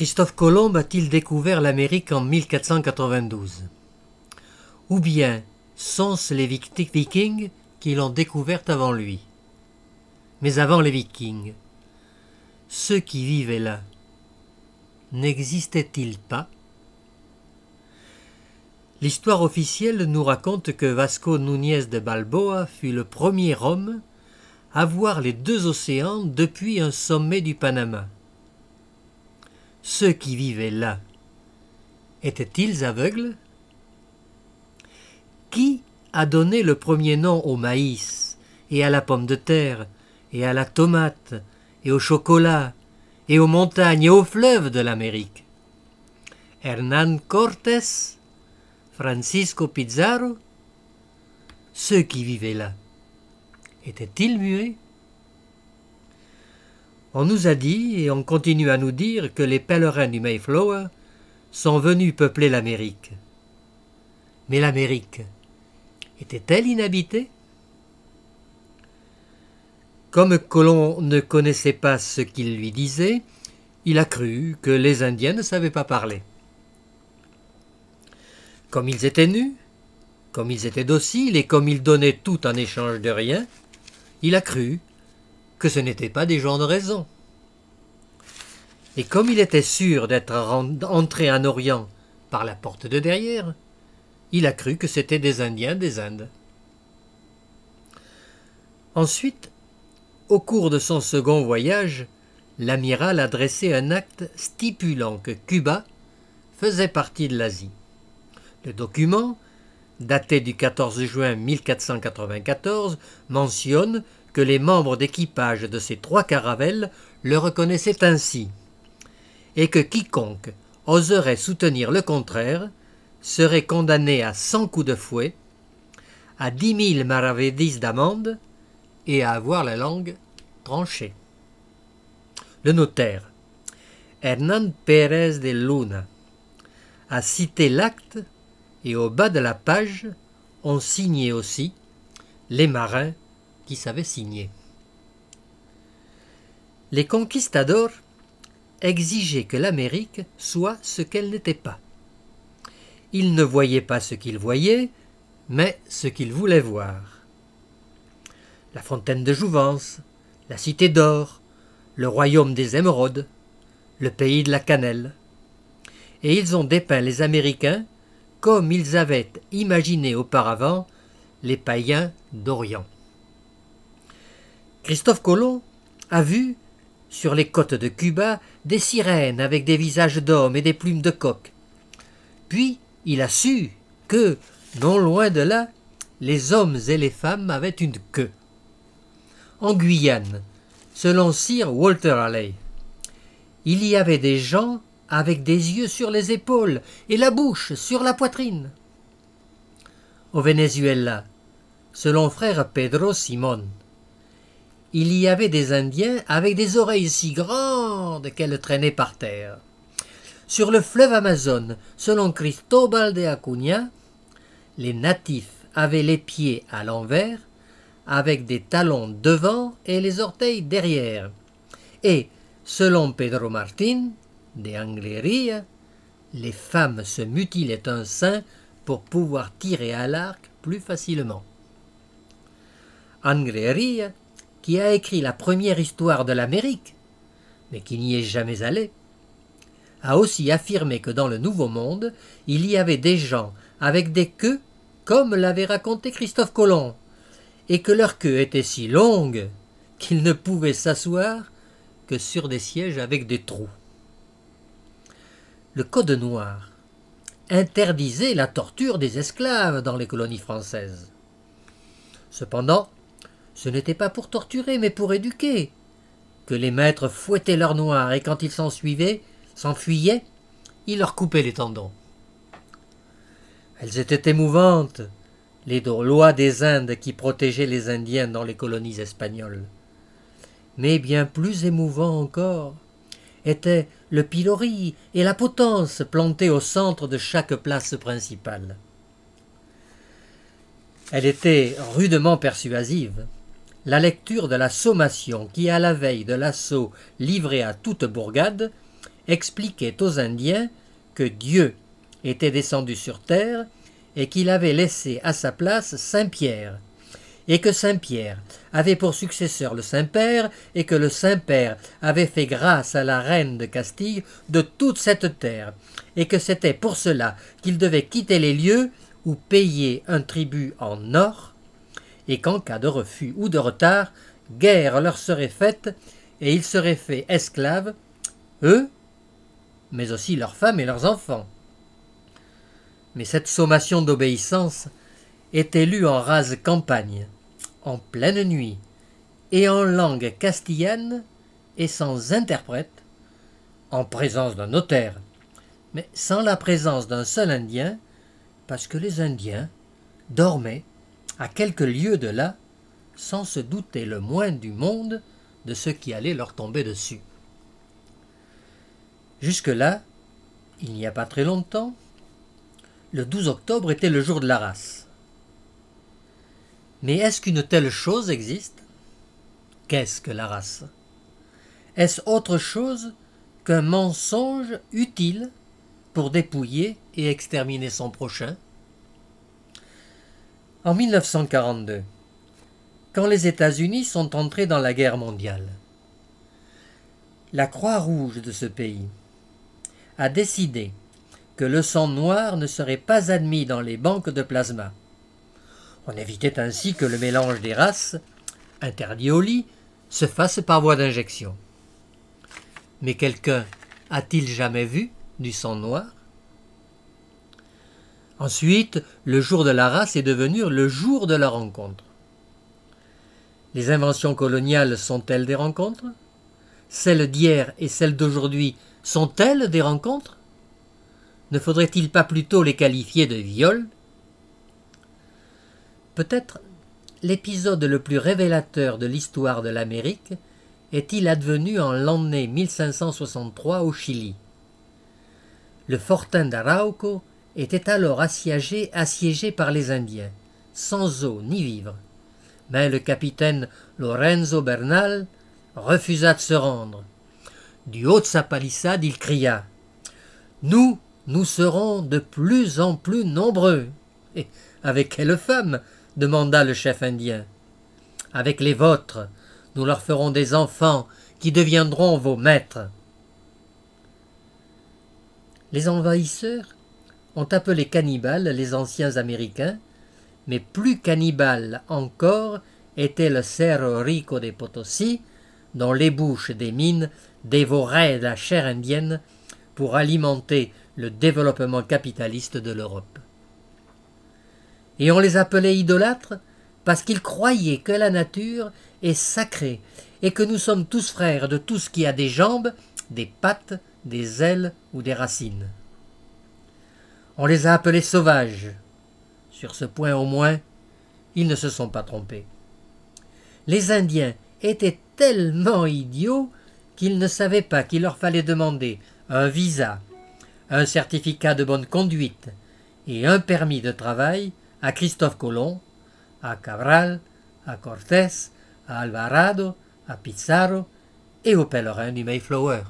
Christophe Colomb a-t-il découvert l'Amérique en 1492? Ou bien sont-ce les Vikings qui l'ont découverte avant lui? Mais avant les Vikings, ceux qui vivaient là, n'existaient-ils pas? L'histoire officielle nous raconte que Vasco Núñez de Balboa fut le premier homme à voir les deux océans depuis un sommet du Panama. Ceux qui vivaient là, étaient-ils aveugles? Qui a donné le premier nom au maïs et à la pomme de terre et à la tomate et au chocolat et aux montagnes et aux fleuves de l'Amérique? Hernán Cortés? Francisco Pizarro? Ceux qui vivaient là, étaient-ils muets? On nous a dit et on continue à nous dire que les pèlerins du Mayflower sont venus peupler l'Amérique. Mais l'Amérique était-elle inhabitée? Comme Colomb ne connaissait pas ce qu'il lui disait, il a cru que les Indiens ne savaient pas parler. Comme ils étaient nus, comme ils étaient dociles et comme ils donnaient tout en échange de rien, il a cru que ce n'étaient pas des gens de raison. Et comme il était sûr d'être entré en Orient par la porte de derrière, il a cru que c'étaient des Indiens des Indes. Ensuite, au cours de son second voyage, l'amiral a dressé un acte stipulant que Cuba faisait partie de l'Asie. Le document, daté du 14 juin 1494, mentionne que les membres d'équipage de ces 3 caravelles le reconnaissaient ainsi, et que quiconque oserait soutenir le contraire serait condamné à 100 coups de fouet, à 10 000 maravedis d'amende et à avoir la langue tranchée. Le notaire, Hernán Pérez de Luna, a cité l'acte et au bas de la page ont signé aussi les marins qui savaient signer. Les conquistadors exigeaient que l'Amérique soit ce qu'elle n'était pas. Ils ne voyaient pas ce qu'ils voyaient, mais ce qu'ils voulaient voir. La fontaine de Jouvence, la cité d'or, le royaume des émeraudes, le pays de la cannelle. Et ils ont dépeint les Américains comme ils avaient imaginé auparavant les païens d'Orient. Christophe Colomb a vu, sur les côtes de Cuba, des sirènes avec des visages d'hommes et des plumes de coq. Puis il a su que, non loin de là, les hommes et les femmes avaient une queue. En Guyane, selon Sir Walter Raleigh, il y avait des gens avec des yeux sur les épaules et la bouche sur la poitrine. Au Venezuela, selon frère Pedro Simón, il y avait des Indiens avec des oreilles si grandes qu'elles traînaient par terre. Sur le fleuve Amazone, selon Cristóbal de Acuña, les natifs avaient les pieds à l'envers, avec des talons devant et les orteils derrière. Et, selon Pedro Martín de Angleria, les femmes se mutilaient un sein pour pouvoir tirer à l'arc plus facilement. Angleria, qui a écrit la première histoire de l'Amérique, mais qui n'y est jamais allé, a aussi affirmé que dans le Nouveau Monde, il y avait des gens avec des queues comme l'avait raconté Christophe Colomb, et que leur queue était si longue qu'ils ne pouvaient s'asseoir que sur des sièges avec des trous. Le Code noir interdisait la torture des esclaves dans les colonies françaises. Cependant, ce n'était pas pour torturer, mais pour éduquer, que les maîtres fouettaient leurs noirs, et quand ils s'enfuyaient, ils leur coupaient les tendons. Elles étaient émouvantes, les lois des Indes qui protégeaient les Indiens dans les colonies espagnoles. Mais bien plus émouvant encore était le pilori et la potence plantés au centre de chaque place principale. Elle était rudement persuasive. La lecture de la sommation qui, à la veille de l'assaut livré à toute bourgade, expliquait aux Indiens que Dieu était descendu sur terre et qu'il avait laissé à sa place Saint-Pierre, et que Saint-Pierre avait pour successeur le Saint-Père, et que le Saint-Père avait fait grâce à la reine de Castille de toute cette terre, et que c'était pour cela qu'il devait quitter les lieux ou payer un tribut en or, et qu'en cas de refus ou de retard, guerre leur serait faite, et ils seraient faits esclaves, eux, mais aussi leurs femmes et leurs enfants. Mais cette sommation d'obéissance était lue en rase campagne, en pleine nuit, et en langue castillane et sans interprète, en présence d'un notaire, mais sans la présence d'un seul Indien, parce que les Indiens dormaient à quelques lieues de là, sans se douter le moins du monde de ce qui allait leur tomber dessus. Jusque-là, il n'y a pas très longtemps, le 12 octobre était le jour de la race. Mais est-ce qu'une telle chose existe? Qu'est-ce que la race? Est-ce autre chose qu'un mensonge utile pour dépouiller et exterminer son prochain? En 1942, quand les États-Unis sont entrés dans la guerre mondiale, la Croix-Rouge de ce pays a décidé que le sang noir ne serait pas admis dans les banques de plasma. On évitait ainsi que le mélange des races, interdit au lit, se fasse par voie d'injection. Mais quelqu'un a-t-il jamais vu du sang noir? Ensuite, le jour de la race est devenu le jour de la rencontre. Les inventions coloniales sont-elles des rencontres? Celles d'hier et celles d'aujourd'hui sont-elles des rencontres? Ne faudrait-il pas plutôt les qualifier de viols? Peut-être l'épisode le plus révélateur de l'histoire de l'Amérique est-il advenu en l'année 1563 au Chili. Le fortin d'Arauco était alors assiégé par les Indiens, sans eau ni vivres. Mais le capitaine Lorenzo Bernal refusa de se rendre. Du haut de sa palissade, il cria « Nous serons de plus en plus nombreux. » Et avec quelle femme? Demanda le chef indien. « Avec les vôtres, nous leur ferons des enfants qui deviendront vos maîtres. » Les envahisseurs ont appelé cannibales les anciens Américains, mais plus cannibale encore était le Cerro Rico de Potosí, dont les bouches des mines dévoraient la chair indienne pour alimenter le développement capitaliste de l'Europe. Et on les appelait idolâtres parce qu'ils croyaient que la nature est sacrée et que nous sommes tous frères de tout ce qui a des jambes, des pattes, des ailes ou des racines. On les a appelés sauvages. Sur ce point au moins, ils ne se sont pas trompés. Les Indiens étaient tellement idiots qu'ils ne savaient pas qu'il leur fallait demander un visa, un certificat de bonne conduite et un permis de travail à Christophe Colomb, à Cabral, à Cortés, à Alvarado, à Pizarro et aux pèlerins du Mayflower.